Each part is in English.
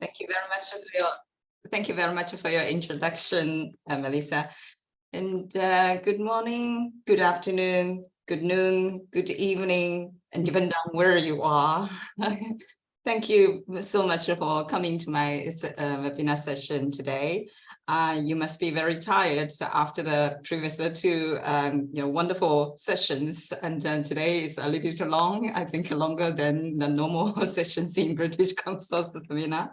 Thank you very much for your introduction, Melissa. And good morning, good afternoon, good noon, good evening, and depending on where you are. Thank you so much for coming to my webinar session today. You must be very tired after the previous two wonderful sessions, and today is a little bit long, I think longer than the normal sessions in British Council seminar.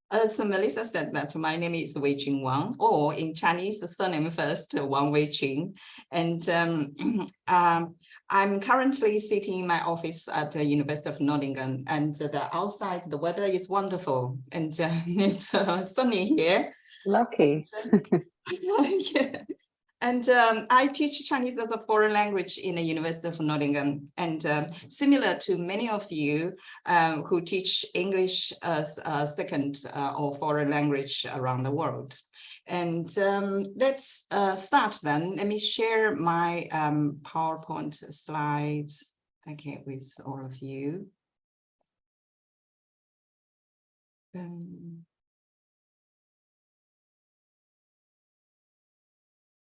As Melissa said, that my name is Weiqun Wang, or in Chinese, the surname first, Wang Weiqun. And I'm currently sitting in my office at the University of Nottingham, and outside the weather is wonderful, and it's sunny here. Lucky. Yeah. And I teach Chinese as a foreign language in the University of Nottingham. And similar to many of you who teach English as a second or foreign language around the world. And let's start then. Let me share my PowerPoint slides, okay, with all of you.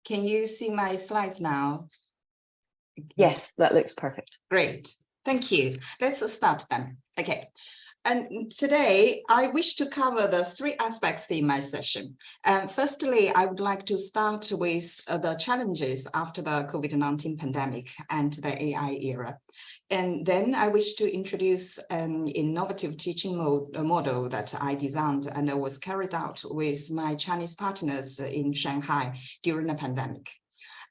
Can you see my slides now? Yes, that looks perfect. Great. Thank you. Let's start then. Okay. And today I wish to cover the three aspects in my session. Firstly, I would like to start with the challenges after the COVID-19 pandemic and the AI era. And then I wish to introduce an innovative teaching model that I designed and was carried out with my Chinese partners in Shanghai during the pandemic.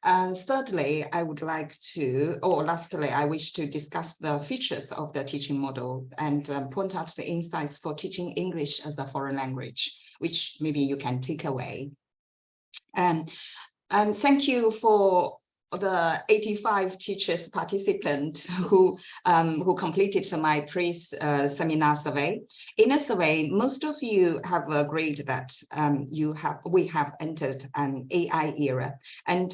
And thirdly, I would like to, or lastly, I wish to discuss the features of the teaching model and point out the insights for teaching English as a foreign language, which maybe you can take away. And thank you for the 85 teachers participants who completed my pre-seminar survey. In a survey, most of you have agreed that we have entered an AI era, and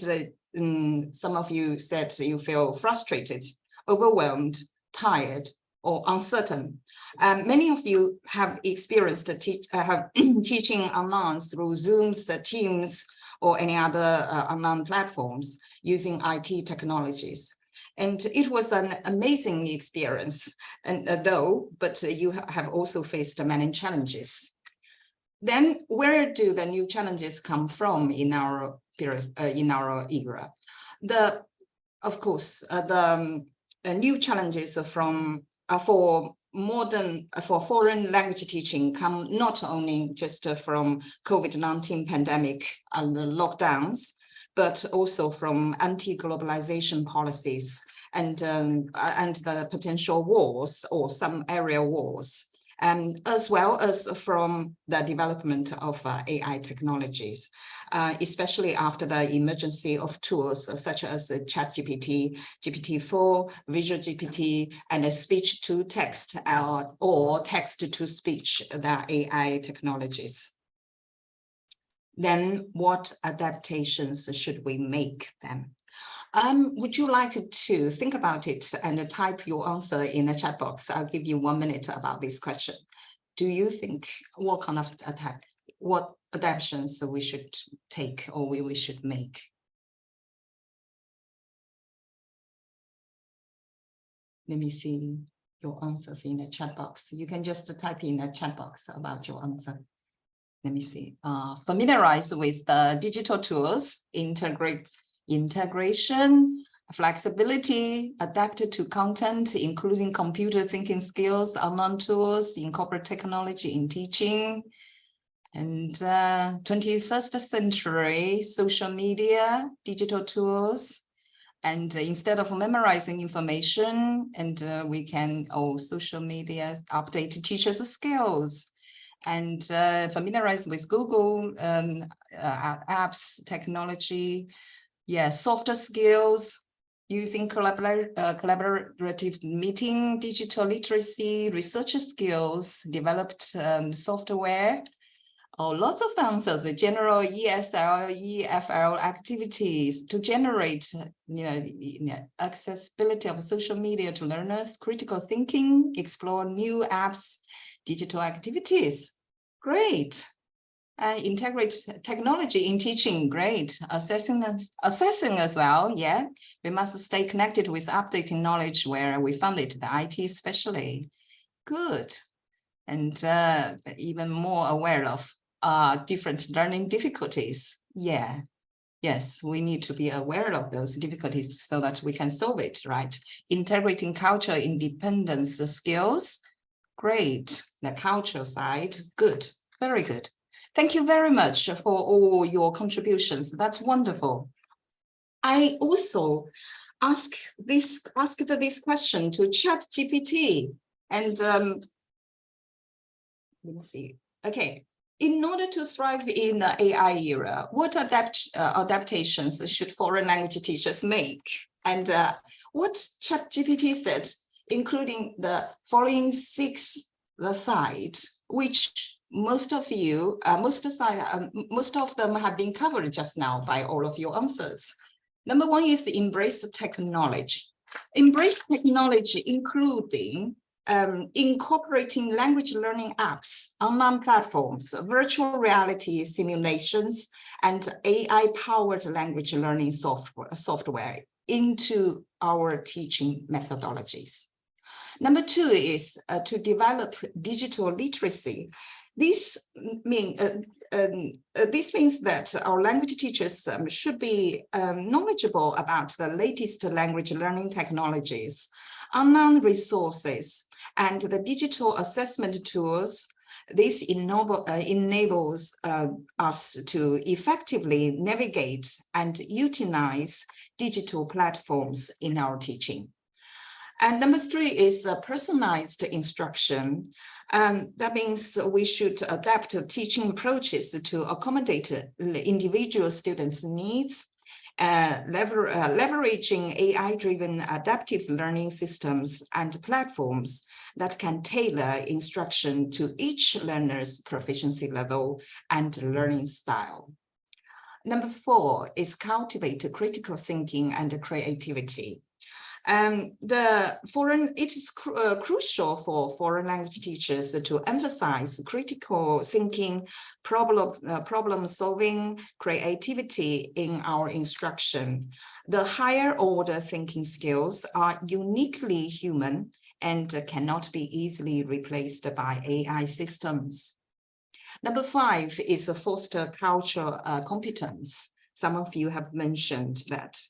some of you said you feel frustrated, overwhelmed, tired, or uncertain. Many of you have experienced teaching online through Zooms, Teams, or any other online platforms using IT technologies. And it was an amazing experience, and but you have also faced many challenges. Then where do the new challenges come from in our period, in our era? Of course, the new challenges for foreign language teaching come not only just from COVID-19 pandemic and the lockdowns, but also from anti-globalization policies and the potential wars or some area wars, as well as from the development of AI technologies. Especially after the emergence of tools such as ChatGPT, GPT-4, Visual GPT, and speech-to-text or text-to-speech, the AI technologies. Then what adaptations should we make then? Would you like to think about it and type your answer in the chat box? I'll give you 1 minute about this question. Do you think what kind of what adaptations we should take or we should make? Let me see your answers in the chat box. You can just type in the chat box about your answer. Let me see. Familiarize with the digital tools, integration, flexibility, adapted to content, including computer thinking skills, online tools, incorporate technology in teaching, and 21st century social media, digital tools, and instead of memorizing information, and we can social media update teachers' skills, and familiarize with Google apps, technology, softer skills, using collaborative meeting, digital literacy, research skills, developed software. Lots of answers, general ESL, EFL activities to generate accessibility of social media to learners, critical thinking, explore new apps, digital activities. Great. Integrate technology in teaching. Great. Assessing as well. Yeah. We must stay connected with updating knowledge where we found it, the IT especially. Good. And even more aware of different learning difficulties. Yeah. Yes, we need to be aware of those difficulties so that we can solve it, right? Integrating culture independence skills. Great. The culture side. Good. Very good. Thank you very much for all your contributions. That's wonderful. I also asked this question to ChatGPT, and let me see. Okay. In order to thrive in the AI era, what adaptations should foreign language teachers make? And what ChatGPT said, including the following 6 aside, which most of them have been covered just now by all of your answers. Number 1 is embrace technology. Embrace technology, including incorporating language learning apps, online platforms, virtual reality simulations, and AI-powered language learning software into our teaching methodologies. Number 2 is to develop digital literacy. This means that our language teachers should be knowledgeable about the latest language learning technologies, online resources, and the digital assessment tools. This enables us to effectively navigate and utilize digital platforms in our teaching. And number 3 is personalized instruction. That means we should adapt teaching approaches to accommodate individual students' needs, leveraging AI-driven adaptive learning systems and platforms that can tailor instruction to each learner's proficiency level and learning style. Number 4 is cultivate critical thinking and creativity. It is crucial for foreign language teachers to emphasize critical thinking, problem solving, creativity in our instruction. The higher order thinking skills are uniquely human and cannot be easily replaced by AI systems. Number 5 is foster cultural competence. Some of you have mentioned that.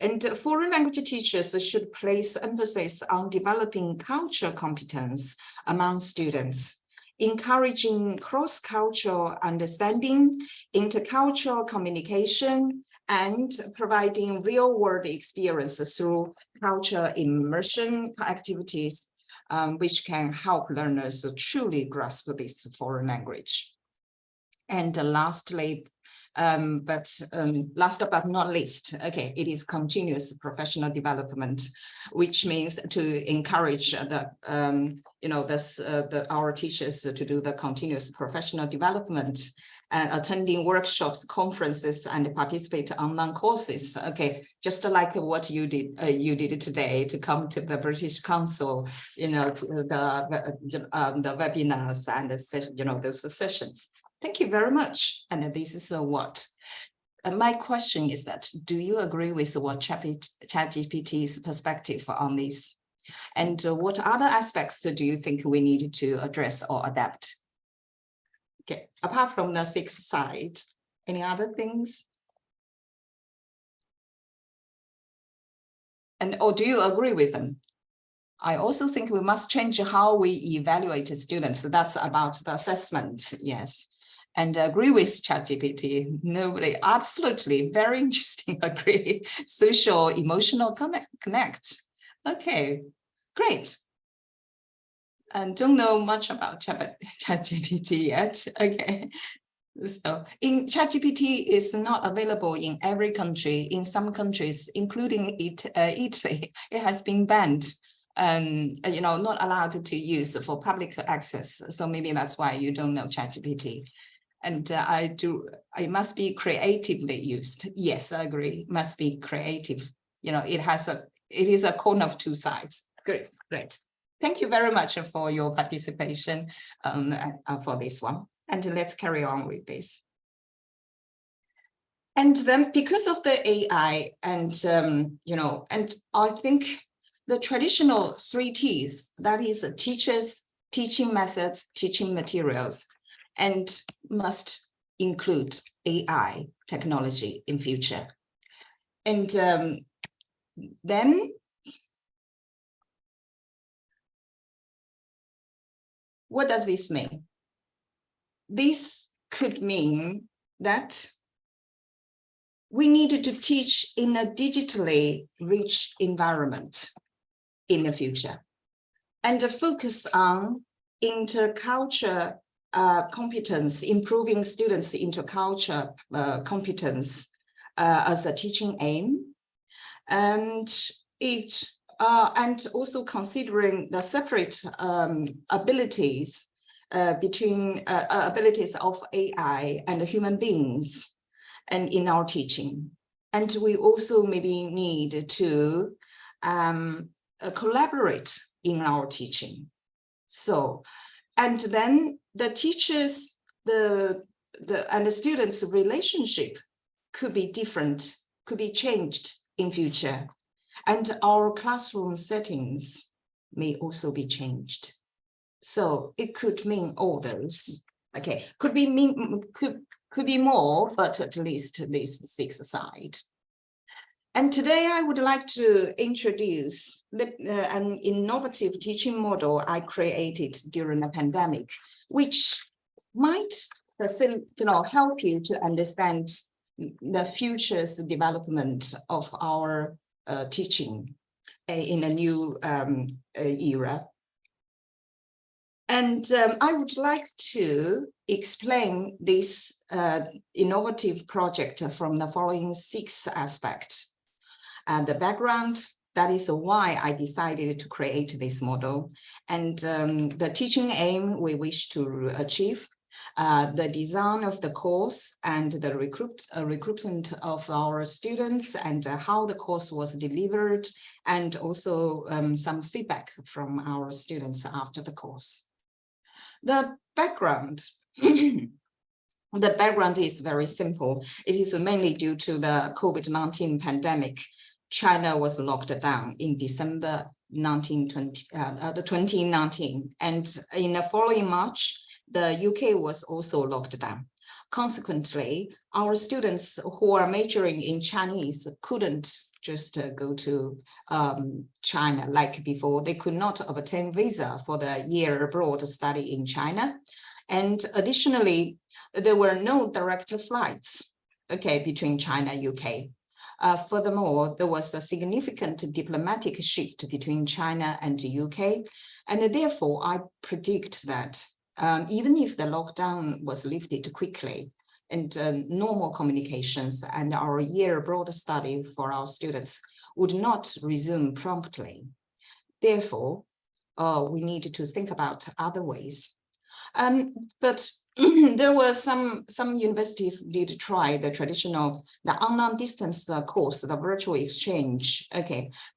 And foreign language teachers should place emphasis on developing cultural competence among students, encouraging cross-cultural understanding, intercultural communication, and providing real-world experiences through cultural immersion activities, which can help learners truly grasp this foreign language. And lastly, last but not least, okay, it is continuous professional development, which means to encourage our teachers to do the continuous professional development, attending workshops, conferences, and participate online courses. Okay, just like what you did today to come to the British Council, to the webinars and those sessions. Thank you very much. And this is what my question is that, do you agree with what ChatGPT's perspective on this? And what other aspects do you think we need to address or adapt? Okay, apart from the 6 side, any other things? Or do you agree with them? I also think we must change how we evaluate students. That's about the assessment, yes. And agree with ChatGPT. Nobody, absolutely, very interesting, agree. Social, emotional connect. Okay, great. And don't know much about ChatGPT yet, okay. So ChatGPT is not available in every country. In some countries, including Italy, it has been banned. Not allowed to use for public access. So maybe that's why you don't know ChatGPT. And it must be creatively used. Yes, I agree. It must be creative. It is a coin of 2 sides. Great. thank you very much for your participation for this one. And let's carry on with this. And then because of the AI and, and I think the traditional 3 T's, that is teachers, teaching methods, teaching materials, and must include AI technology in future. And then what does this mean? This could mean that we needed to teach in a digitally rich environment in the future, and focus on intercultural competence, improving students' intercultural competence as a teaching aim, and also considering the separate abilities between abilities of AI and human beings, and in our teaching. And we also maybe need to collaborate in our teaching. So, and then the teachers, and the students' relationship could be different, could be changed in future. And our classroom settings may also be changed. So it could mean all those. Okay, could be more, but at least this 6 aside. And today I would like to introduce an innovative teaching model I created during the pandemic, which might help you to understand the future's development of our teaching in a new era. And I would like to explain this innovative project from the following 6 aspects. The background, that is why I decided to create this model, and the teaching aim we wish to achieve, the design of the course and the recruitment of our students, and how the course was delivered, and also some feedback from our students after the course. The background, the background is very simple. It is mainly due to the COVID-19 pandemic. China was locked down in December 2019, and in the following March, the UK was also locked down. Consequently, our students who are majoring in Chinese couldn't just go to China like before. They could not obtain visa for the year abroad study in China. And additionally, there were no direct flights, between China and UK. Furthermore, there was a significant diplomatic shift between China and the UK. And therefore, I predict that even if the lockdown was lifted quickly, and normal communications and our year abroad study for our students would not resume promptly. Therefore, we need to think about other ways. But there were some universities did try the traditional, the online distance course, the virtual exchange.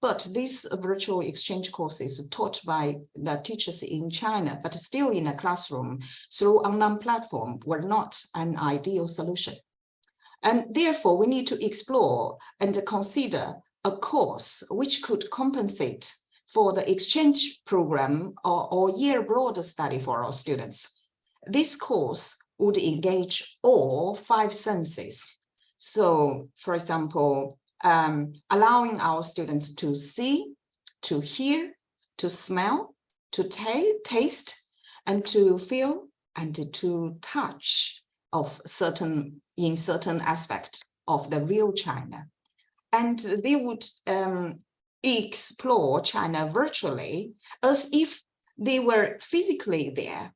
But this virtual exchange course is taught by the teachers in China, but still in a classroom through online platform were not an ideal solution. And therefore, we need to explore and consider a course which could compensate for the exchange program or year abroad study for our students. This course would engage all 5 senses. So, for example, allowing our students to see, to hear, to smell, to taste, and to feel, and to touch in certain aspect of the real China. And they would explore China virtually as if they were physically there,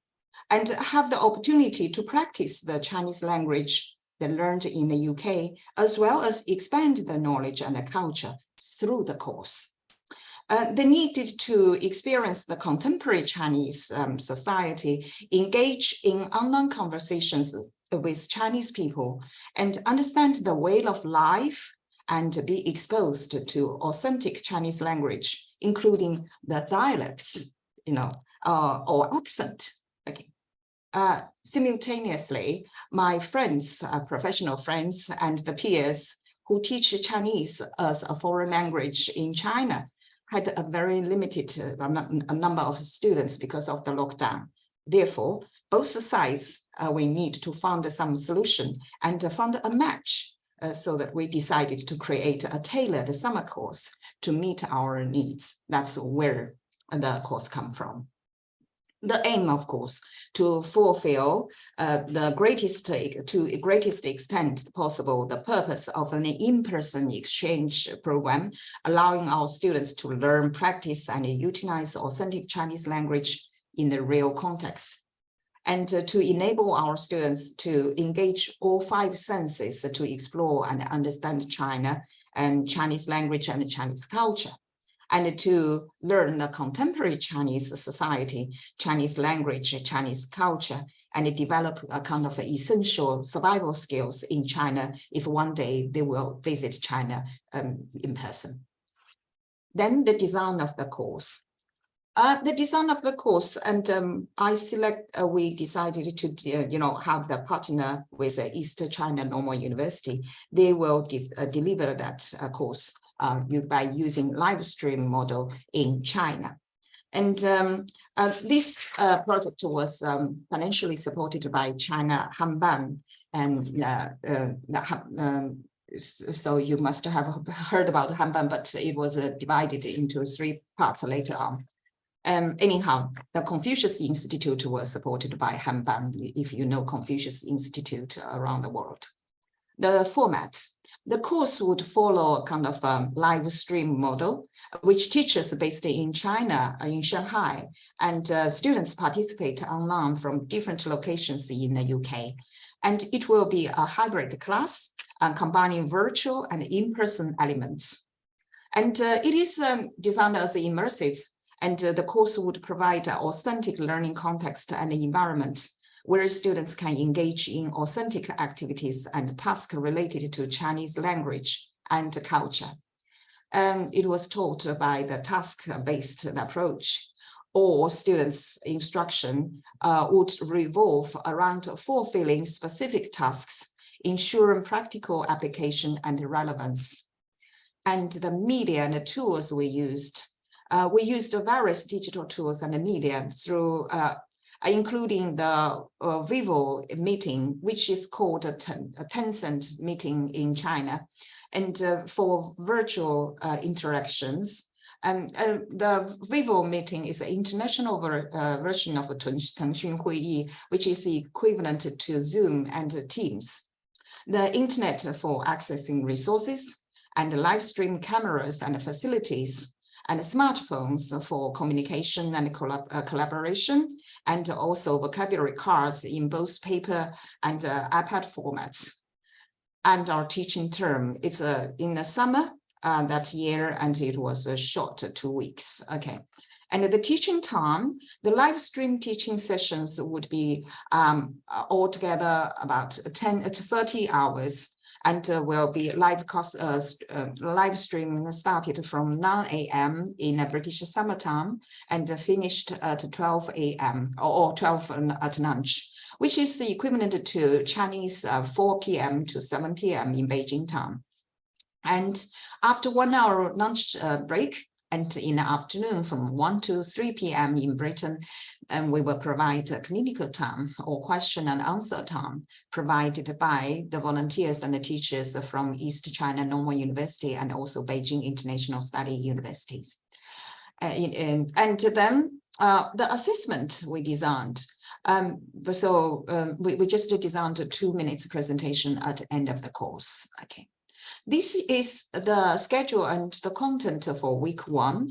and have the opportunity to practice the Chinese language they learned in the UK, as well as expand the knowledge and the culture through the course. They needed to experience the contemporary Chinese society, engage in online conversations with Chinese people, and understand the way of life, and be exposed to authentic Chinese language, including the dialects or accent. Okay. Simultaneously, my friends, professional friends, and the peers who teach Chinese as a foreign language in China had a very limited number of students because of the lockdown. Therefore, both sides, we need to find some solution and find a match so that we decided to create a tailored summer course to meet our needs. That's where the course comes from. The aim, of course, to fulfill the greatest extent possible the purpose of an in-person exchange program, allowing our students to learn, practice, and utilize authentic Chinese language in the real context, and to enable our students to engage all 5 senses to explore and understand China and Chinese language and Chinese culture, and to learn the contemporary Chinese society, Chinese language, Chinese culture, and develop a kind of essential survival skills in China if one day they will visit China in person. Then the design of the course. The design of the course, and we decided to, have the partner with East China Normal University. They will deliver that course by using live stream model in China. And this project was financially supported by China Hanban, and so you must have heard about Hanban, but it was divided into 3 parts later on. Anyhow, the Confucius Institute was supported by Hanban, if you know Confucius Institute around the world. The format. The course would follow a kind of live stream model, which teachers based in China, in Shanghai, and students participate online from different locations in the UK. And it will be a hybrid class, combining virtual and in-person elements. And it is designed as immersive, and the course would provide an authentic learning context and environment where students can engage in authentic activities and tasks related to Chinese language and culture. It was taught by the task-based approach. All students' instruction would revolve around fulfilling specific tasks, ensuring practical application and relevance. And the media and the tools we used various digital tools and the media through including the Vivo meeting, which is called a Tencent meeting in China, and for virtual interactions. And the Vivo meeting is the international version of a Tengxun Huiyi, which is equivalent to Zoom and Teams. The internet for accessing resources, and live stream cameras and facilities, and smartphones for communication and collaboration, and also vocabulary cards in both paper and iPad formats. And our teaching term, it's in the summer that year, and it was a short 2 weeks. Okay. And the teaching time, the live stream teaching sessions would be altogether about 10 to 30 hours. And will be live stream started from 9 a.m. in British summertime and finished at 12 a.m. or 12 at lunch, which is the equivalent to Chinese 4 p.m. to 7 p.m. in Beijing time. And after 1 hour lunch break, and in the afternoon from 1 to 3 p.m. in Britain, and we will provide clinical time or question and answer time provided by the volunteers and the teachers from East China Normal University and also Beijing International Study Universities. And then the assessment we designed. We just designed a 2 minutes presentation at the end of the course. Okay. This is the schedule and the content for week 1.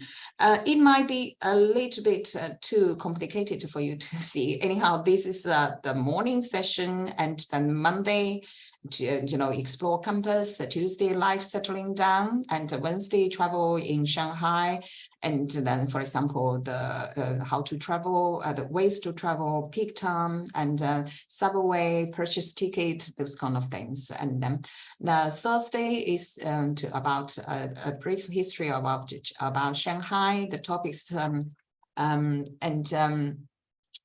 It might be a little bit too complicated for you to see. Anyhow, this is the morning session, and then Monday, explore campus, Tuesday, life settling down, and Wednesday, travel in Shanghai. And then, for example, the how to travel, the ways to travel, peak time, and subway, purchase ticket, those kind of things. And then the Thursday is about a brief history about Shanghai. The topics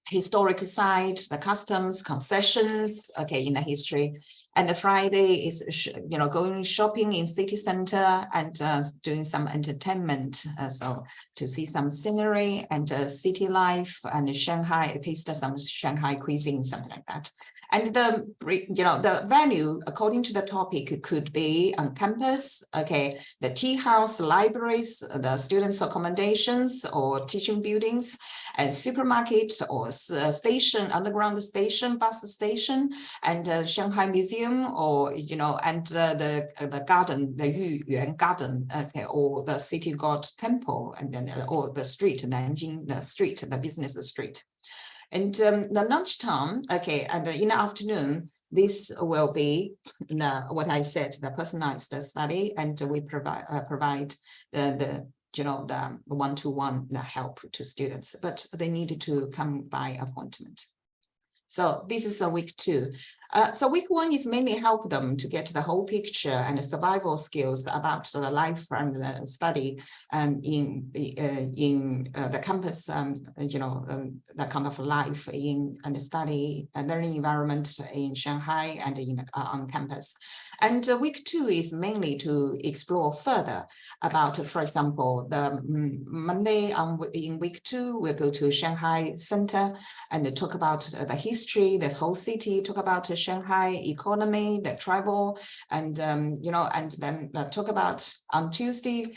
historical site, the customs, concessions, okay, in the history. And the Friday is, going shopping in city center and doing some entertainment. So to see some scenery and city life and Shanghai, taste some Shanghai cuisine, something like that. And the venue, according to the topic, could be on campus, okay, the tea house, libraries, the students' accommodations or teaching buildings, and supermarket or station, underground station, bus station, and Shanghai Museum, or and the garden, the Yuyuan Garden, okay, or the City God Temple, and then or the street, Nanjing, the street, the business street. And the lunchtime, okay, and in the afternoon, this will be what I said, the personalized study, and we provide the one-to-one help to students, but they needed to come by appointment. So this is week 2. So week 1 is mainly help them to get the whole picture and the survival skills about the life and the study in the campus, that kind of life in and study and learning environment in Shanghai and on campus. And week 2 is mainly to explore further about, for example, the Monday in week 2, we'll go to Shanghai Center and talk about the history, the whole city, talk about the Shanghai economy, the travel, and and then talk about on Tuesday,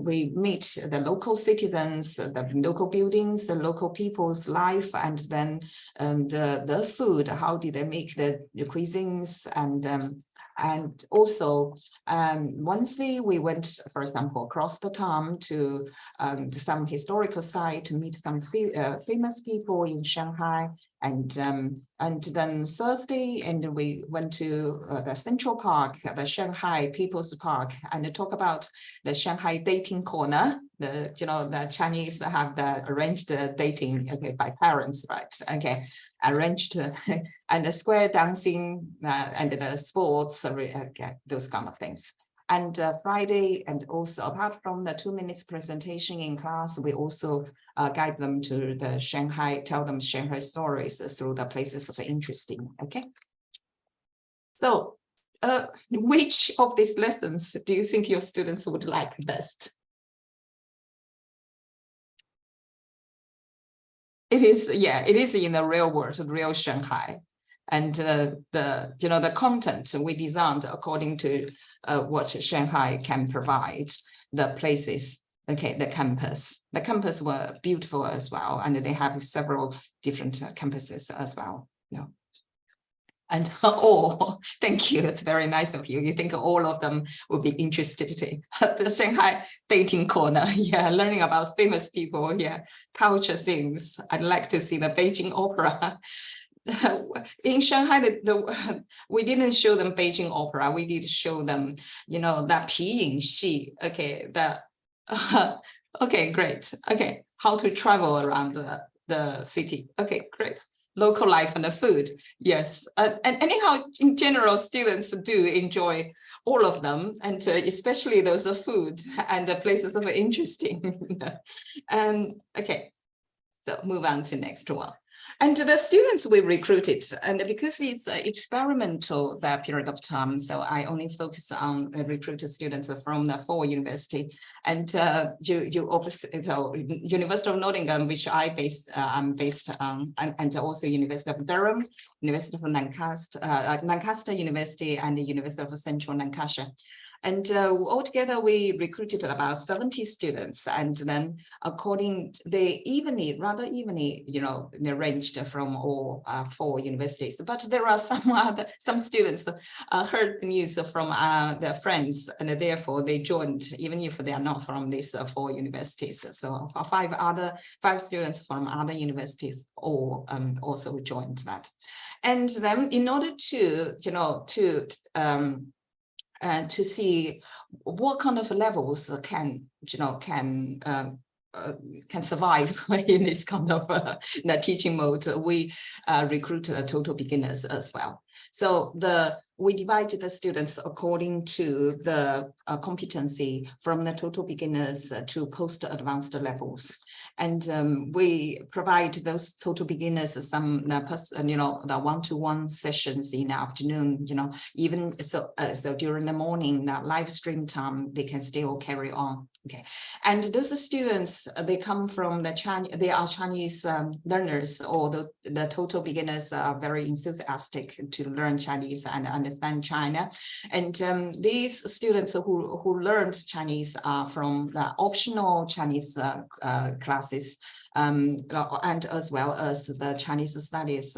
we meet the local citizens, the local buildings, the local people's life, and then the food, how did they make the cuisines, and also Wednesday we went, for example, across the town to some historical site to meet some famous people in Shanghai, and then Thursday, and we went to the Central Park, the Shanghai People's Park, and talk about the Shanghai dating corner. The Chinese have the arranged dating, okay, by parents, right? Okay, arranged and the square dancing and the sports, okay, those kind of things. And Friday, and also apart from the 2 minutes presentation in class, we also guide them to the Shanghai, tell them Shanghai stories through the places of interesting, okay? So which of these lessons do you think your students would like best? It is, yeah, it is in the real world, real Shanghai. And the content we designed according to what Shanghai can provide, the places, okay, the campus. The campus were beautiful as well, and they have several different campuses as well. And thank you, it's very nice of you. You think all of them would be interested in the Shanghai dating corner, yeah, learning about famous people, yeah, culture things. I'd like to see the Beijing Opera. In Shanghai, we didn't show them Beijing Opera. We did show them, that Piying Xi. Okay, okay, great. Okay, how to travel around the city. Okay, great. Local life and the food, yes. And anyhow, in general, students do enjoy all of them, and especially those of food and the places of interesting. And okay, so move on to next one. And the students we recruited, and because it's experimental that period of time, so I only focus on recruited students from the 4 university. And you obviously, so University of Nottingham, which I'm based on, and also University of Durham, University of Lancaster University, and the University of Central Lancashire. And altogether, we recruited about 70 students, and then they rather evenly, arranged from all 4 universities. But there are some students heard the news from their friends, and therefore they joined, even if they are not from these 4 universities. So 5 students from other universities all also joined that. And then in order to see what kind of levels can survive in this kind of teaching mode, we recruit total beginners as well. So we divided the students according to the competency from the total beginners to post-advanced levels. And we provide those total beginners some, the one-to-one sessions in the afternoon, even so during the morning, the live stream time, they can still carry on. Okay, and those students, they come from the Chinese, they are Chinese learners, or the total beginners are very enthusiastic to learn Chinese and understand China. And these students who learned Chinese are from the optional Chinese classes, and as well as the Chinese studies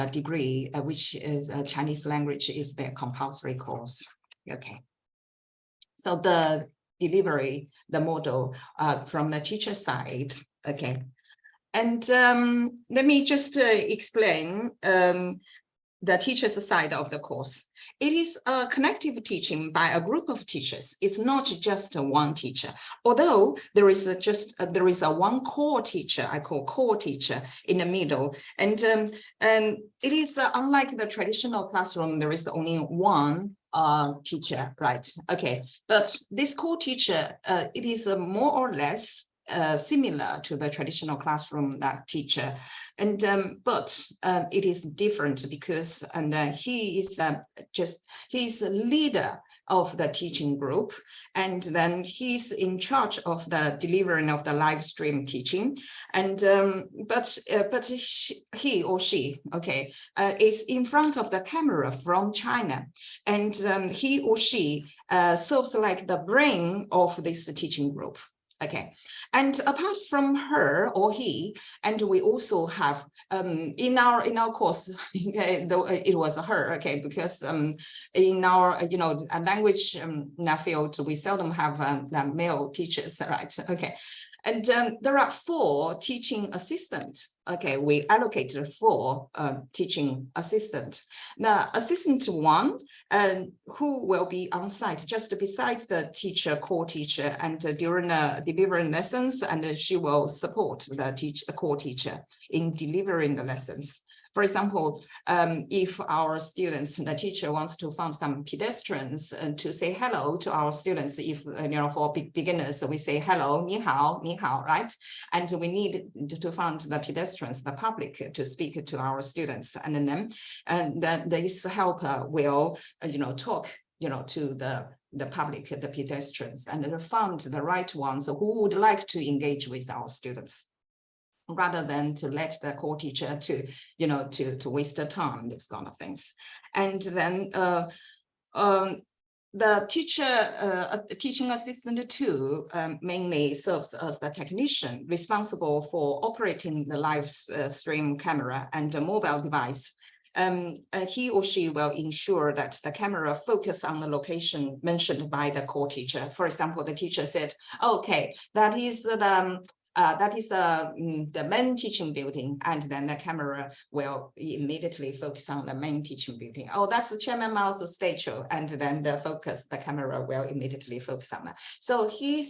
degree, which is Chinese language is their compulsory course. Okay, so the delivery, the model from the teacher side. Okay, and let me just explain the teacher's side of the course. It is a connective teaching by a group of teachers. It's not just one teacher, although there is a one core teacher, I call core teacher, in the middle. And it is unlike the traditional classroom, there is only one teacher, right? Okay, but this core teacher, it is more or less similar to the traditional classroom teacher, and but it is different because he is a leader of the teaching group, and then he's in charge of the delivering of the live stream teaching, and but he or she, okay, is in front of the camera from China, and he or she serves like the brain of this teaching group. Okay, and apart from her or he, and we also have in our course, okay, though it was her, okay, because in our language field we seldom have male teachers, right? Okay, and there are 4 teaching assistants. Okay, we allocated 4 teaching assistants. Now, assistant 1, who will be on site just besides the teacher, core teacher, and during delivering lessons, and she will support the core teacher in delivering the lessons. For example, if our students, the teacher wants to find some pedestrians to say hello to our students, if, for beginners, we say hello, ni hao, right? And we need to find the pedestrians, the public, to speak to our students. And then this helper will, talk, to the public, the pedestrians, and find the right ones who would like to engage with our students, rather than to let the core teacher to waste the time, these kind of things. And then the teaching assistant 2 mainly serves as the technician responsible for operating the live stream camera and the mobile device. He or she will ensure that the camera focus on the location mentioned by the core teacher. For example, the teacher said, okay, that is the main teaching building, and then the camera will immediately focus on the main teaching building. Oh, that's the Chairman Mao's statue, and then the camera will immediately focus on that. So she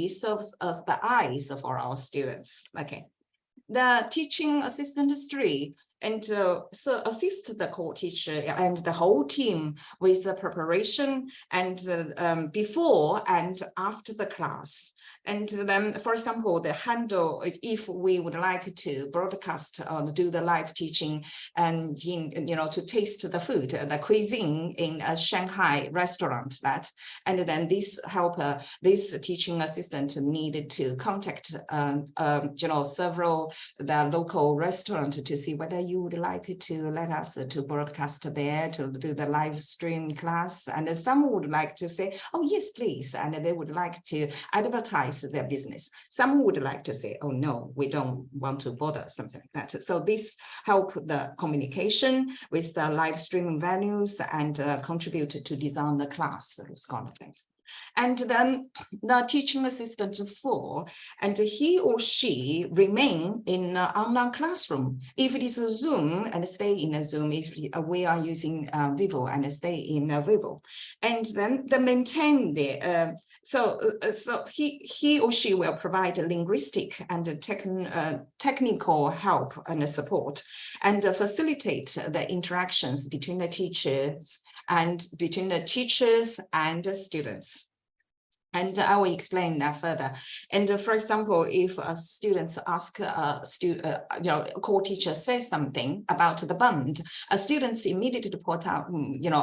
serves as the eyes for our students. Okay. The teaching assistant 3 and so assist the core teacher and the whole team with the preparation and before and after the class. And then, for example, the handle, if we would like to broadcast or do the live teaching and to taste the food, the cuisine in a Shanghai restaurant, and then this helper, this teaching assistant needed to contact several the local restaurant to see whether you would like to let us to broadcast there to do the live stream class. And some would like to say, oh yes, please, and they would like to advertise their business. Some would like to say, oh no, we don't want to bother, something like that. So this help the communication with the live streaming venues and contribute to design the class, those kind of things. And then the teaching assistant 4, and he or she remain in an online classroom. If it is a Zoom, and stay in a Zoom. If we are using Vivo, and stay in Vivo. And then they maintain the so he or she will provide linguistic and technical help and support, and facilitate the interactions between the teachers and the students. And I will explain that further. And for example, if a student ask a core teacher says something about the bond, a student immediately put out,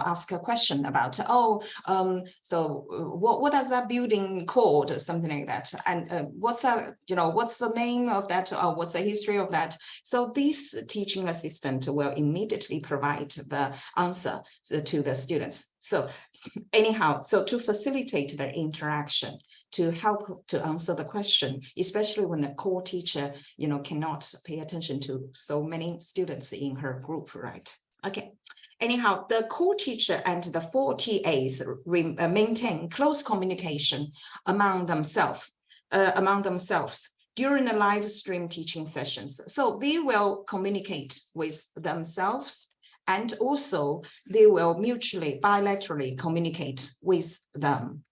ask a question about, so what is that building called, or something like that, and what's that, what's the name of that, or what's the history of that? So this teaching assistant will immediately provide the answer to the students. So anyhow, so to facilitate the interaction, to help to answer the question, especially when the core teacher, cannot pay attention to so many students in her group, right? Okay. Anyhow, the core teacher and the 4 TAs maintain close communication among themselves during the live stream teaching sessions. So they will communicate with themselves, and also they will mutually, bilaterally communicate with them,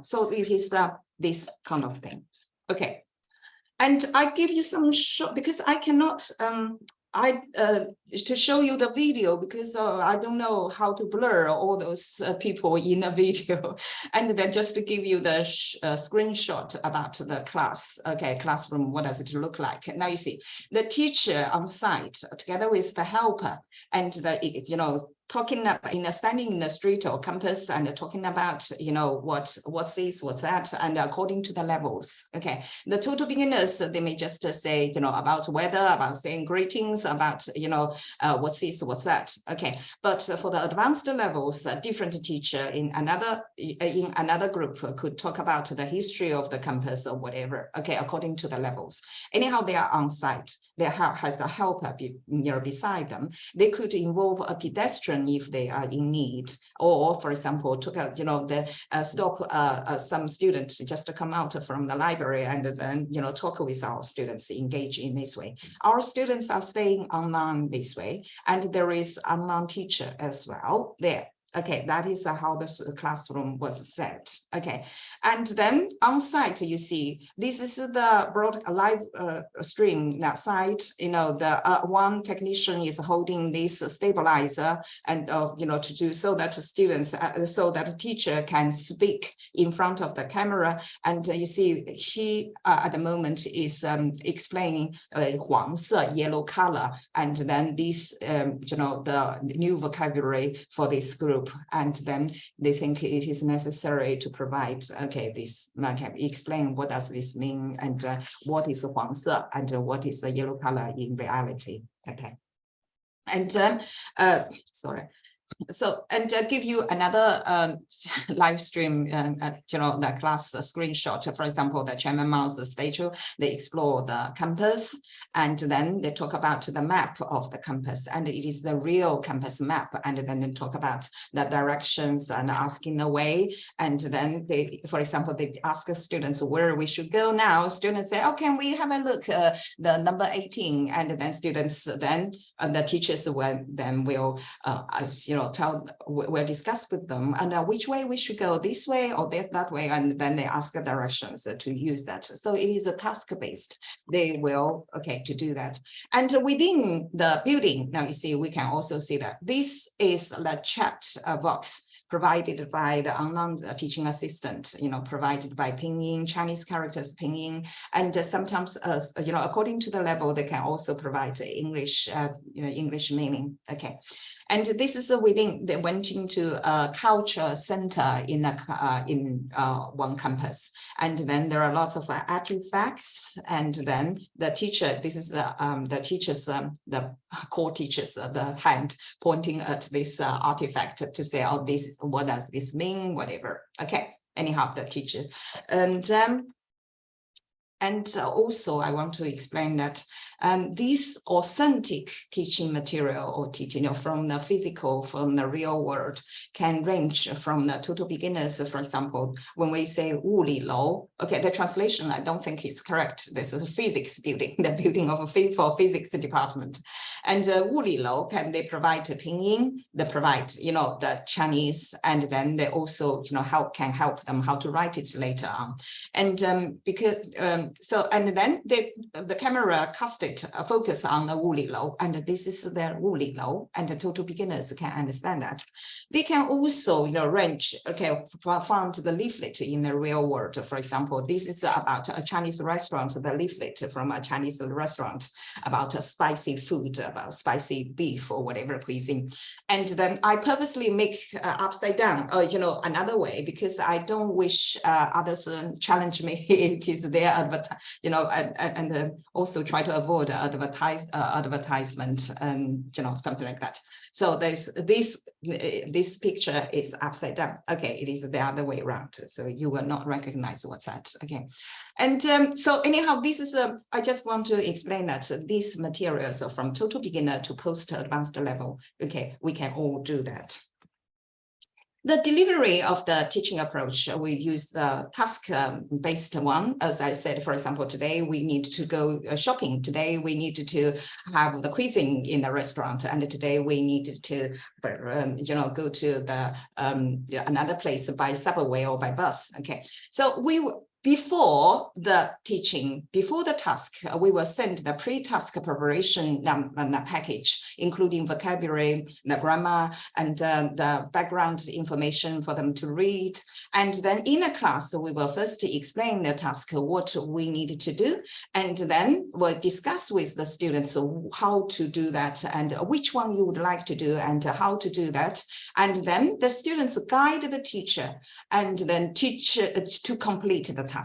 so it is this kind of things. Okay. And I give you some short, because I cannot, to show you the video, because I don't know how to blur all those people in a video, and then just to give you the screenshot about the class. Okay, classroom, what does it look like? Now you see the teacher on site together with the helper, and the standing in the street or campus, and talking about what's this, what's that, and according to the levels. Okay, the total beginners, they may just say about weather, about saying greetings, about what's this, what's that. Okay, but for the advanced levels, a different teacher in another group could talk about the history of the campus or whatever. Okay, according to the levels. Anyhow, they are on site. There has a helper beside them. They could involve a pedestrian if they are in need, or for example, stop some students just to come out from the library and then talk with our students, engage in this way. Our students are staying online this way, and there is a online teacher as well there. Okay, that is how the classroom was set. Okay, and then on site, you see, this is the broad live stream that side. The one technician is holding this stabilizer, and to do so that students, so that a teacher can speak in front of the camera. And you see, she at the moment is explaining 黄色, yellow color, and then this, the new vocabulary for this group. And then they think it is necessary to provide, this, explain what does this mean, and what is 黄色, and what is the yellow color in reality. Okay, and sorry. So, and give you another live stream, the class screenshot. For example, the Chairman Mao's statue, they explore the campus, and then they talk about the map of the campus, and it is the real campus map. And then they talk about the directions and asking the way. And then they, for example, they ask students where we should go now. Students say, oh, can we have a look, the number 18? And then students, then the teachers will we'll discuss with them, and which way we should go, this way or that way, and then they ask the directions to use that. So it is a task-based. They will, to do that. And within the building, now you see, we can also see that this is the chat box provided by the online teaching assistant, provided by pinyin, Chinese characters pinyin, and sometimes, according to the level, they can also provide English, English meaning. Okay. And this is within, they went into a culture center in one campus. And then there are lots of artifacts. And then the teacher, this is the teachers, the core teachers, the hand pointing at this artifact to say, oh, this, what does this mean? Whatever. Okay. Anyhow, the teacher. And also, I want to explain that This authentic teaching material or teaching from the physical, from the real world, can range from the total beginners. For example, when we say 物理楼, okay, the translation I don't think is correct. This is a physics building, the building of a physics department. And 物理楼 they provide pinyin, they provide the Chinese, and then they also can help them how to write it later on. And then the camera focus on the 物理楼, and this is their 物理楼, and the total beginners can understand that. They can also range, found the leaflet in the real world. For example, this is about a Chinese restaurant, the leaflet from a Chinese restaurant about a spicy food, about spicy beef or whatever cuisine. And then I purposely make upside down, another way, because I don't wish others challenge me. It is their and also try to avoid advertisement and something like that. So there's this picture is upside down. Okay, it is the other way around. So you will not recognize what's that. Okay, and so anyhow, this is I just want to explain that these materials are from total beginner to post advanced level. Okay, we can all do that. The delivery of the teaching approach, we use the task-based one. As I said, for example, today we need to go shopping. Today we need to have the cuisine in the restaurant, and today we need to, go to the another place by subway or by bus. Okay, so before the teaching, before the task, we will send the pre-task preparation package, including vocabulary, the grammar, and the background information for them to read. And then in a class, we will first explain the task, what we need to do, and then we'll discuss with the students how to do that and which one you would like to do and how to do that. And then the students guide the teacher and then teach to complete the task.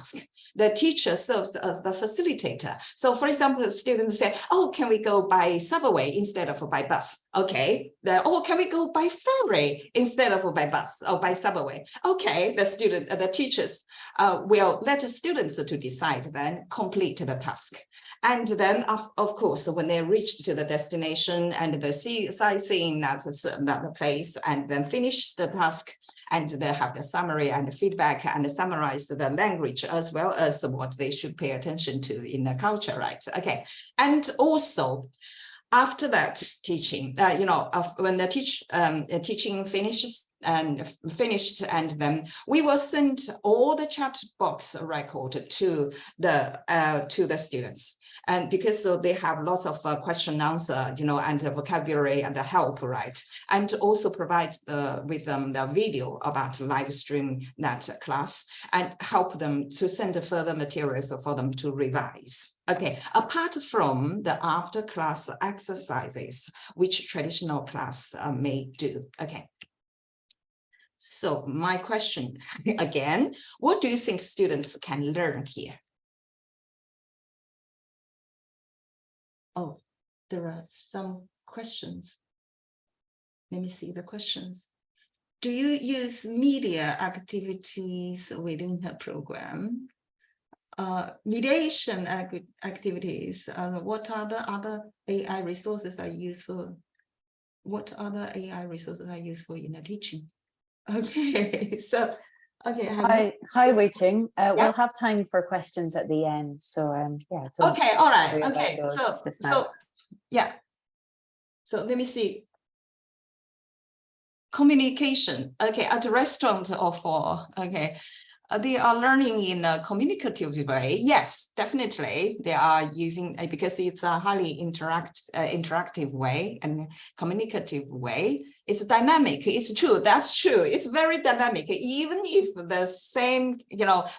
The teacher serves as the facilitator. So for example, the students say, oh, can we go by subway instead of by bus? Okay. Or can we go by ferry instead of by bus or by subway? Okay, the teachers will let the students to decide, then complete the task. And then, of course, when they reach to the destination and the sightseeing at the place and then finish the task, and they have the summary and the feedback and summarize the language as well as what they should pay attention to in the culture, right? Okay. And also, after that teaching, when the teaching finished, and then we will send all the chat box record to the students. And because they have lots of question and answer, and vocabulary and help, right? And also provide with them the video about live stream that class and help them to send further materials for them to revise. Okay, apart from the after class exercises, which traditional class may do. Okay. So my question again, what do you think students can learn here? Oh, there are some questions. Let me see the questions. Do you use media activities within the program? Mediation activities, what are the other AI resources are useful? What other AI resources are useful in the teaching? Okay, so okay. Hi, Weiqun. We'll have time for questions at the end. So yeah. Okay, all right. Okay, so yeah. So let me see. Communication. Okay, at a restaurant or for okay. They are learning in a communicative way. Yes, definitely. They are using because it's a highly interactive way and communicative way. It's dynamic. It's true. That's true. It's very dynamic. Even if the same,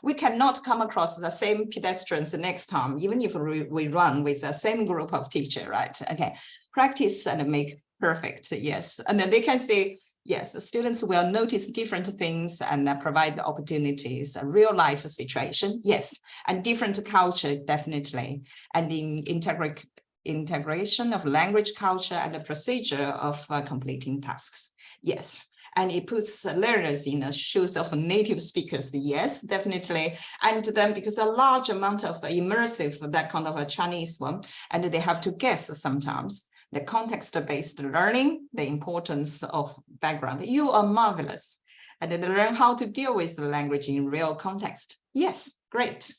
we cannot come across the same pedestrians next time, even if we run with the same group of teachers, right? Okay. Practice and make perfect. Yes. And then they can say, yes, the students will notice different things and provide opportunities, a real life situation, yes, and different culture, definitely, and in integration of language, culture, and the procedure of completing tasks. Yes. And it puts learners in the shoes of native speakers. Yes, definitely. And then because a large amount of immersive, that kind of a Chinese one, and they have to guess sometimes the context-based learning, the importance of background. You are marvelous. And then learn how to deal with the language in real context. Yes, great.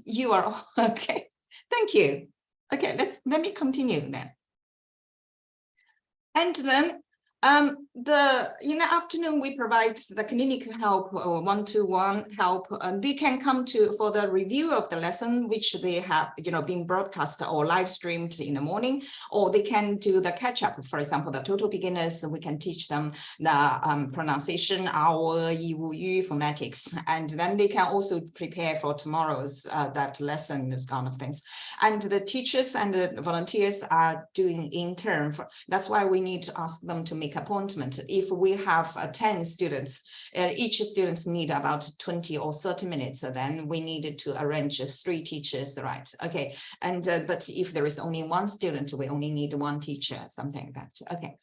You are okay. Thank you. Okay, let me continue then. And then in the afternoon, we provide the clinical help or one-to-one help. They can come for the review of the lesson, which they have, been broadcast or live streamed in the morning, or they can do the catch-up. For example, the total beginners, we can teach them the pronunciation, our yu, phonetics, and then they can also prepare for tomorrow's that lesson, those kind of things. And the teachers and the volunteers are doing intern. That's why we need to ask them to make appointment. If we have 10 students, each students need about 20 or 30 minutes, then we needed to arrange 3 teachers, right? Okay, and but if there is only 1 student, we only need 1 teacher, something like that. Okay,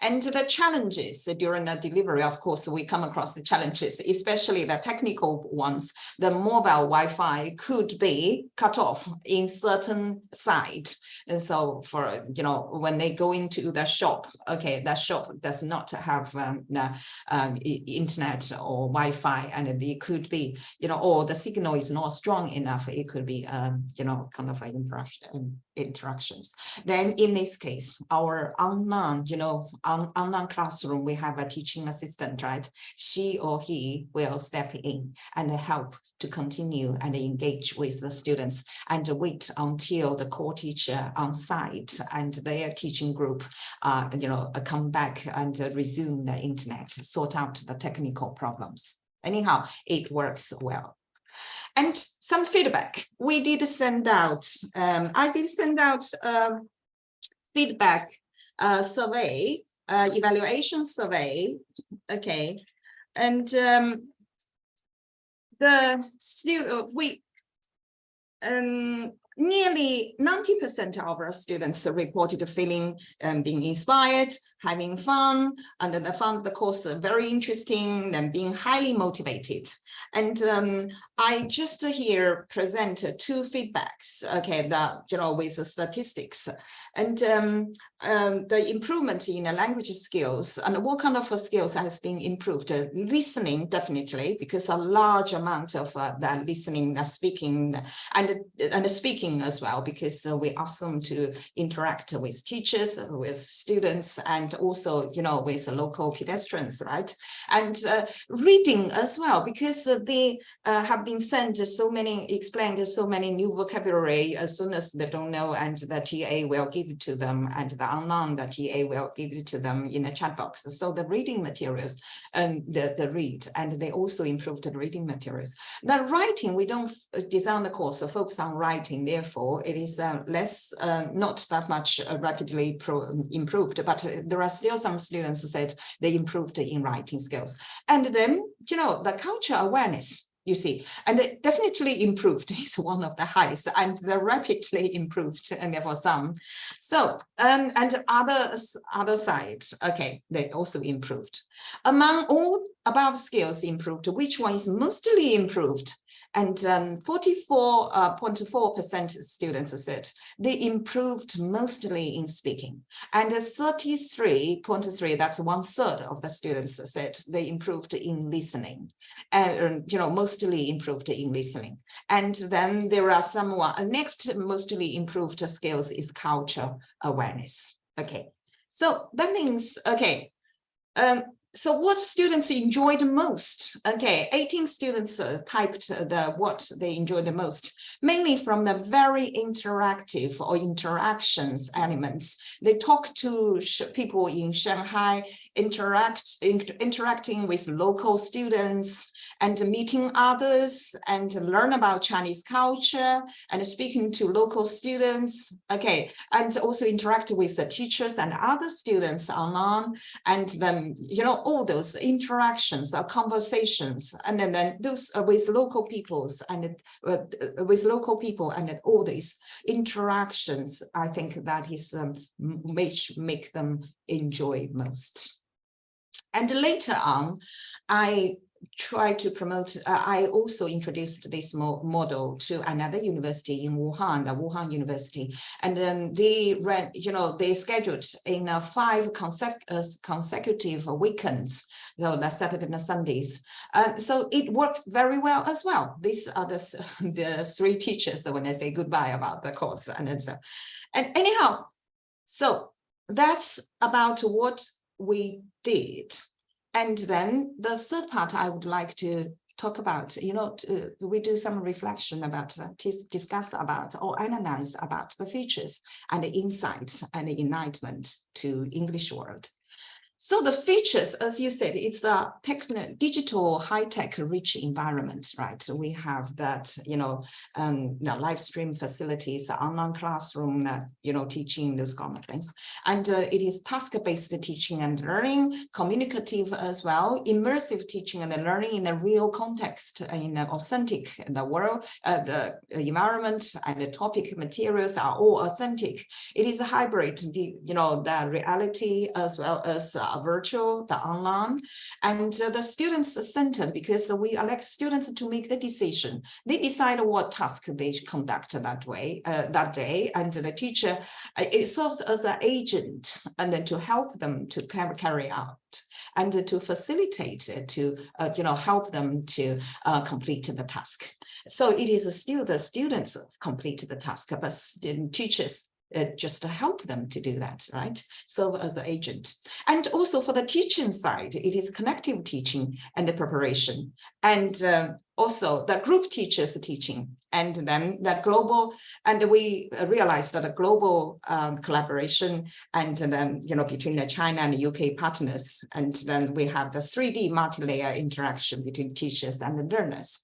and the challenges during the delivery, of course, we come across the challenges, especially the technical ones. The mobile Wi-Fi could be cut off in certain site, and so for when they go into the shop, okay, that shop does not have internet or Wi-Fi, and it could be or the signal is not strong enough. It could be kind of interactions. Then in this case, our online online classroom, we have a teaching assistant, right? She or he will step in and help to continue and engage with the students and wait until the core teacher on site and their teaching group come back and resume the internet, sort out the technical problems. Anyhow, it works well. And some feedback. We did send out, I did send out feedback survey, evaluation survey. Okay. And nearly 90% of our students reported feeling being inspired, having fun, and they found the course very interesting and being highly motivated. And I just here present 2 feedbacks, okay, that with the statistics. And the improvement in the language skills, and what kind of skills has been improved? Listening, definitely, because a large amount of that listening, speaking, and speaking as well, because we ask them to interact with teachers, with students, and also, with local pedestrians, right? And reading as well, because they have been sent explained so many new vocabulary as soon as they don't know, and the TA will give it to them, and the online, the TA will give it to them in a chat box. So the reading materials and the read, and they also improved the reading materials. The writing, we don't design the course to focus on writing, therefore it is less, not that much rapidly improved, but there are still some students who said they improved in writing skills. And then, the culture awareness, you see, and it definitely improved. It's one of the highest, and the rapidly improved, and therefore some. So, and other side, okay, they also improved. Among all above skills improved, which one is mostly improved? And 44.4% students said they improved mostly in speaking, and 33.3%, that's 1/3 of the students said they improved in listening, and mostly improved in listening. And then there are some next mostly improved skills is culture awareness. Okay, so that means, okay, so what students enjoyed most? Okay, 18 students typed what they enjoyed the most, mainly from the very interactive or interactions elements. They talk to people in Shanghai, interacting with local students and meeting others and learn about Chinese culture and speaking to local students. Okay, and also interact with the teachers and other students online, and then, all those interactions, conversations, and then those with local peoples and with local people, and all these interactions, I think that is which make them enjoy most. And later on, I try to promote, I also introduced this model to another university in Wuhan, the Wuhan University. And then they ran, they scheduled in 5 consecutive weekends, so the Saturday and Sundays. And so it works very well as well. These are the 3 teachers when I say goodbye about the course. And anyhow, so that's about what we did. And then the third part I would like to talk about, we do some reflection about, discuss about or analyze about the features and the insights and the enlightenment to English world. So the features, as you said, it's a digital, high-tech, rich environment, right? We have that, the live stream facilities, the online classroom, teaching, those kind of things. And it is task-based teaching and learning, communicative as well, immersive teaching and learning in a real context, in an authentic the world, the environment and the topic materials are all authentic. It is a hybrid, the reality as well as virtual, the online, and the students are centered because we elect students to make the decision. They decide what task they conduct that way, that day, and the teacher, it serves as an agent and then to help them to carry out and to facilitate, to help them to complete the task. So it is still the students complete the task, but teachers just to help them to do that, right? So as an agent. And also for the teaching side, it is connective teaching and the preparation. And also the group teachers teaching. And then the global, and we realized that a global collaboration and then, between the China and the UK partners. And then we have the 3D multi-layer interaction between teachers and the learners.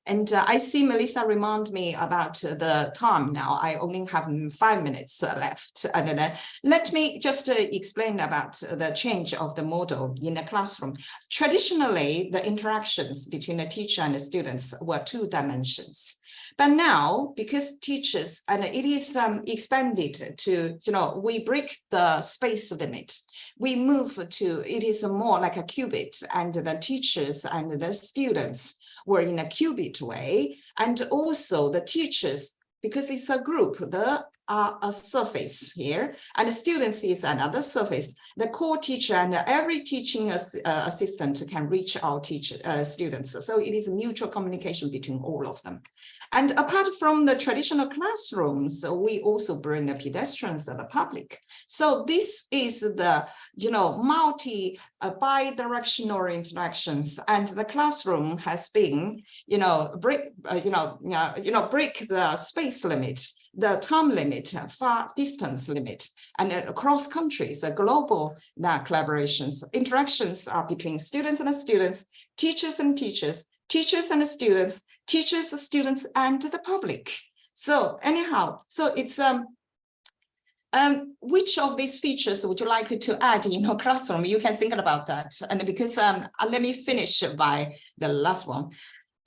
And I see Melissa remind me about the time now. I only have 5 minutes left. And then let me just explain about the change of the model in the classroom. Traditionally, the interactions between the teacher and the students were 2 dimensions. But now, because teachers, and it is expanded to, we break the space limit. We move to, it is more like a qubit, and the teachers and the students were in a qubit way, and also the teachers, because it's a group, there are a surface here, and the students is another surface. The core teacher and every teaching assistant can reach our students. So it is a mutual communication between all of them. And apart from the traditional classrooms, we also bring the pedestrians and the public. So this is the, multi bi-directional interactions, and the classroom has been, break the space limit, the time limit, far distance limit, and across countries, global collaborations, interactions are between students and students, teachers and teachers, teachers and students, teachers, students, and the public. So anyhow, so it's which of these features would you like to add in your classroom? You can think about that. And because let me finish by the last one.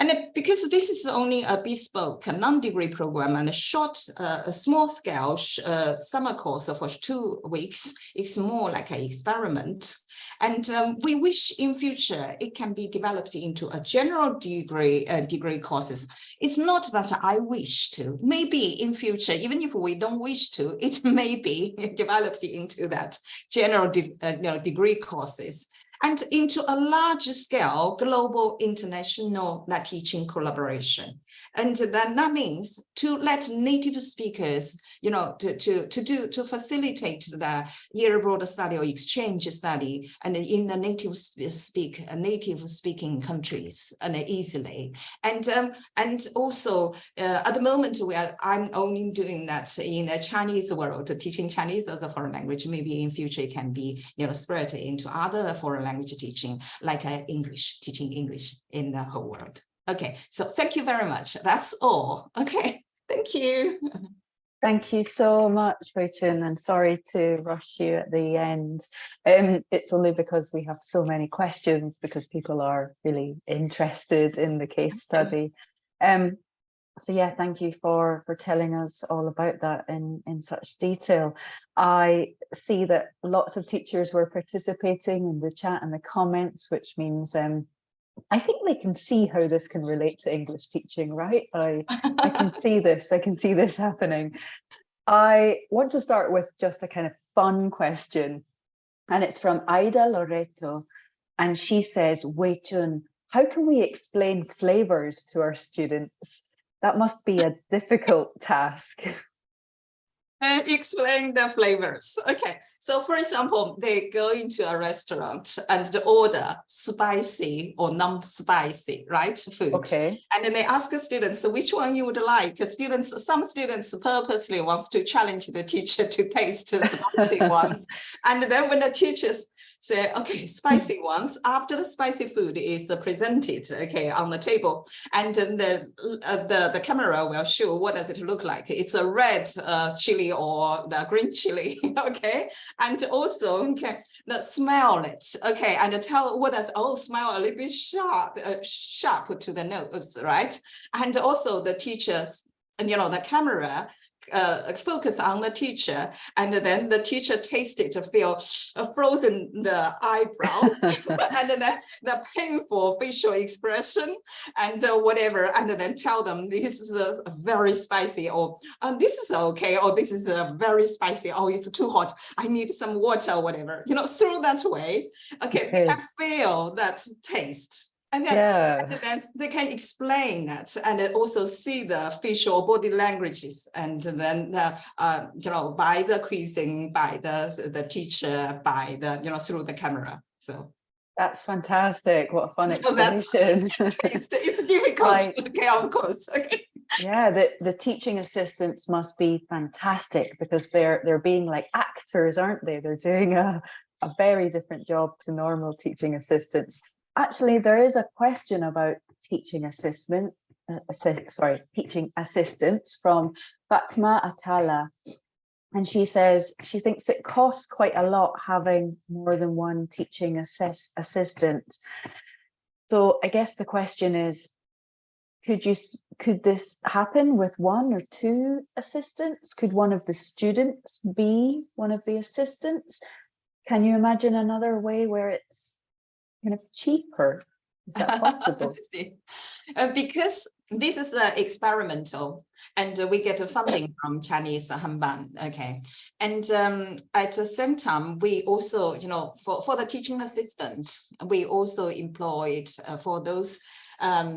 And because this is only a bespoke, non-degree program and a short, small-scale summer course for 2 weeks, it's more like an experiment. And we wish in future it can be developed into a general degree courses. It's not that I wish to. Maybe in future, even if we don't wish to, it may be developed into that general degree courses, and into a large scale global international teaching collaboration. And then that means to let native speakers, to facilitate the year-abroad study or exchange study, and in the native speaking countries, and easily. And also at the moment I'm only doing that in the Chinese world, teaching Chinese as a foreign language. Maybe in future it can be spread into other foreign language teaching, like English, teaching English in the whole world. Okay, so thank you very much. That's all. Okay, thank you. Thank you so much, Weiqun, and sorry to rush you at the end. It's only because we have so many questions because people are really interested in the case study. So yeah, thank you for telling us all about that in such detail. I see that lots of teachers were participating in the chat and the comments, which means I think they can see how this can relate to English teaching, right? I can see this. I can see this happening. I want to start with just a kind of fun question, and it's from Ida Loreto, and she says, Weiqun, how can we explain flavors to our students? That must be a difficult task. Explain the flavors. Okay, so for example, they go into a restaurant and they order spicy or non-spicy, right, food. Okay. And then they ask the students which one you would like. Some students purposely wants to challenge the teacher to taste spicy ones. And then when the teachers say, okay, spicy ones, after the spicy food is presented, okay, on the table, and then the camera will show what does it look like. It's a red chili or the green chili, okay, and also okay, smell it, okay, and tell what does smell a little bit sharp to the nose, right? And also the teachers, and the camera focus on the teacher, and then the teacher tasted to feel frozen the eyebrows and then the painful facial expression and whatever, and then tell them this is very spicy, or this is okay, or this is very spicy, or it's too hot, I need some water, or whatever, through that way, okay, they can feel that taste. And then they can explain that and also see the facial body languages, and then by the quizzing, by the teacher, by the through the camera. So that's fantastic. What a fun explanation. It's difficult. Okay, of course. Okay. Yeah, the teaching assistants must be fantastic because they're being like actors, aren't they? They're doing a very different job to normal teaching assistants. Actually, there is a question about teaching assistants from Fatma Atala. And she says she thinks it costs quite a lot having more than one teaching assistant. So I guess the question is, could this happen with one or two assistants? Could one of the students be one of the assistants? Can you imagine another way where it's kind of cheaper? Is that possible? Because this is experimental, and we get funding from Chinese Hanban, okay, and at the same time we also, for the teaching assistant, we also employed for those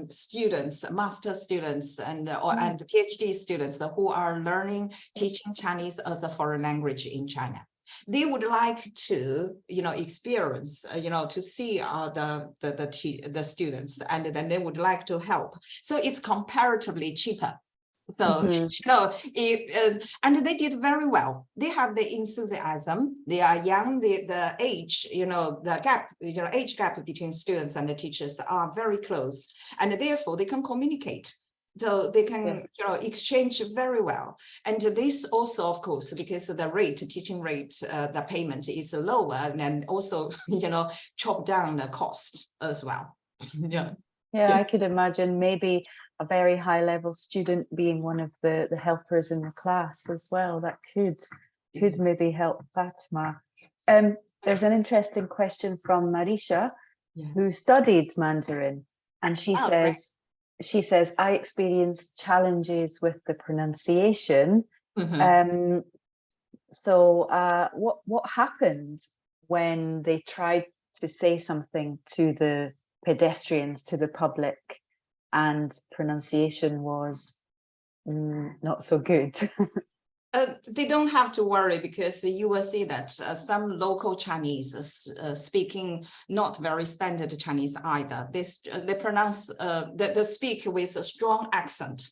students, master students, and PhD students who are learning teaching Chinese as a foreign language in China. They would like to, experience, to see the students, and then they would like to help. So it's comparatively cheaper. So, and they did very well. They have the enthusiasm. They are young. The age, the gap, age gap between students and the teachers are very close, and therefore they can communicate. So they can exchange very well. And this also, of course, because the teaching rate, the payment is lower, and also, chop down the cost as well. Yeah, I could imagine maybe a very high level student being one of the helpers in the class as well. That could maybe help Fatma. There's an interesting question from Marisha, who studied Mandarin, and she says, I experienced challenges with the pronunciation. So what happened when they tried to say something to the pedestrians, to the public, and pronunciation was not so good? They don't have to worry, because you will see that some local Chinese speaking not very standard Chinese either. They pronounce, they speak with a strong accent.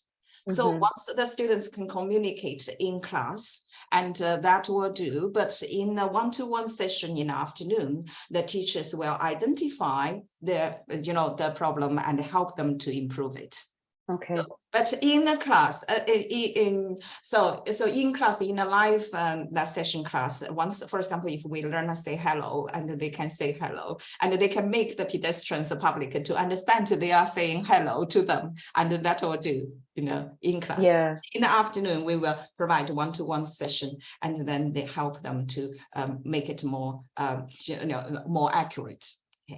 So once the students can communicate in class, and that will do. But in a one-to-one session in the afternoon, the teachers will identify the problem and help them to improve it. Okay. But in the class, so in class, in a live that session class, once, for example, if we learn to say hello, and they can say hello, and they can make the pedestrians, the public, to understand they are saying hello to them, and that will do, in class. Yeah. In the afternoon, we will provide one-to-one session, and then they help them to make it more, more accurate.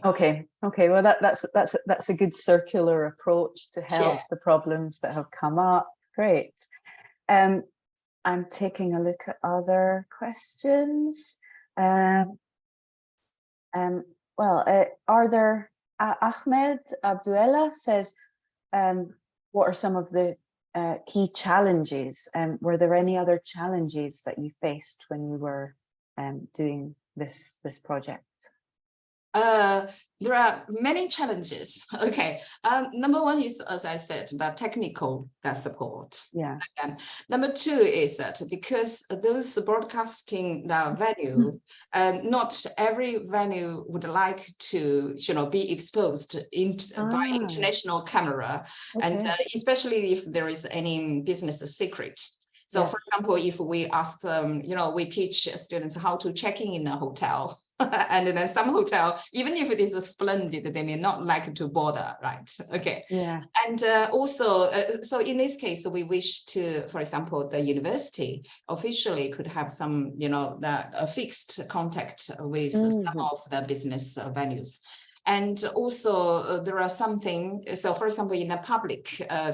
Okay. Well, that's a good circular approach to help the problems that have come up. Great. I'm taking a look at other questions. Well, are there? Ahmed Abduella says, what are some of the key challenges? Were there any other challenges that you faced when you were doing this project? There are many challenges. Okay, number one is, as I said, the technical support. Yeah. Number two is that because those broadcasting the venue, not every venue would like to, be exposed by international camera, and especially if there is any business secret. So, for example, if we ask them, we teach students how to check in a hotel. And then some hotel, even if it is splendid, they may not like to bother, right? Okay. Yeah. And also, so in this case, we wish to, for example, the university officially could have some, a fixed contact with some of the business venues. And also there are something, so for example, in a public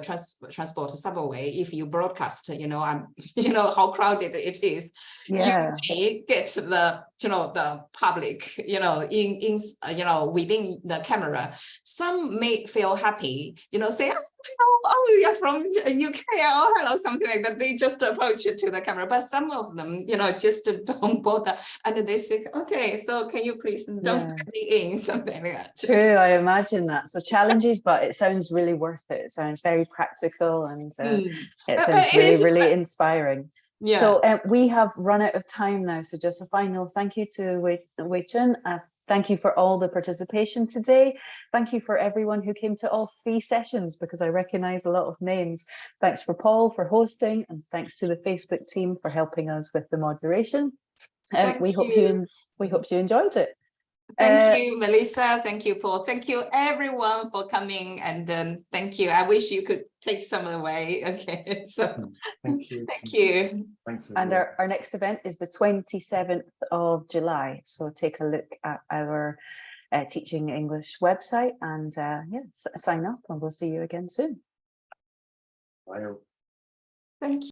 transport subway, if you broadcast, how crowded it is, you may get the, the public, within the camera. Some may feel happy, say, oh, you're from UK, oh, hello, something like that. They just approach it to the camera, but some of them, just don't bother. And they say, okay, so can you please don't put me in, something like that. True, I imagine that. So challenges, but it sounds really worth it. It sounds very practical, and it sounds really inspiring. Yeah. So we have run out of time now. So just a final thank you to Weiqun. Thank you for all the participation today. Thank you for everyone who came to all 3 sessions, because I recognize a lot of names. Thanks for Paul for hosting, and thanks to the Facebook team for helping us with the moderation. We hope you enjoyed it. Thank you, Melissa. Thank you, Paul. Thank you, everyone, for coming. And thank you. I wish you could take some away. Okay. So thank you. Thank you. Thanks. And our next event is the 27th of July. So take a look at our Teaching English website and sign up, and we'll see you again soon. Bye. Thank you.